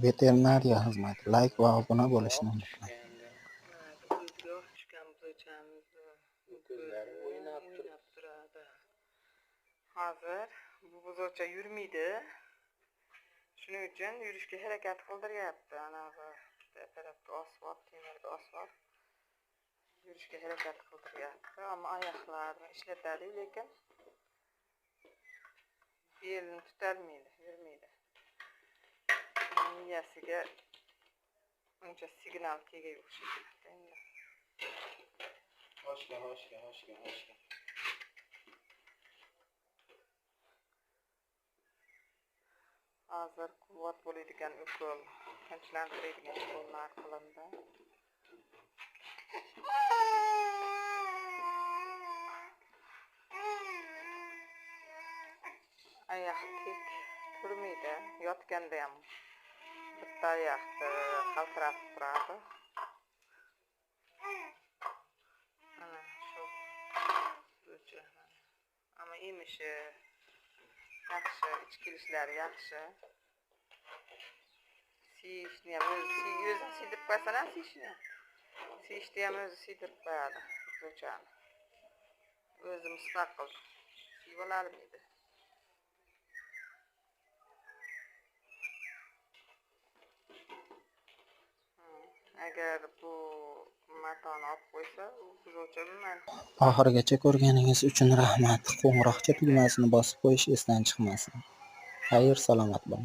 Veterinariya xizmati. Layk va obuna bo'lishni Oq unutmang. tushganda Ko'ziga oq tushgan buzochamizni ko'zlari o'ynab turadi. Hozir bu buzocha yurmaydi. Shuning uchun yurishga harakat qildiryapti. Ana bu tarafga osib, temirga osib yurishga harakat qildiryapti. Ammo oyoqlarini ishlatadi, lekin belini tutolmaydi, yurmaydi. Miyasiga uncha signal kelgan o'xshaydi. Hoshga. Hozir quvvat bo'ladigan ukol, tinchlantiradigan ukollar qilindi. Oyoq tik turmaydi, yotganda ham bitta oyoqni qaltiratib turadi. Ana shu buzocha. Ammo emishi yaxshi, ichkilishlari yaxshi. Siyishni ham o'zini siydirib qo'ysalar, siyishni ham o'zi siydirib qo'yadi buzochani. O'zi mustaqil siyib ololmaydi. Agar bu matoni olib qo'ysa, u buzocha bilmaydi. Oxirigacha ko'rganingiz uchun rahmat. Qo'ng'iroqcha tugmasini bosib qo'yish esdan chiqmasin. Xayr, salomat bo'ling.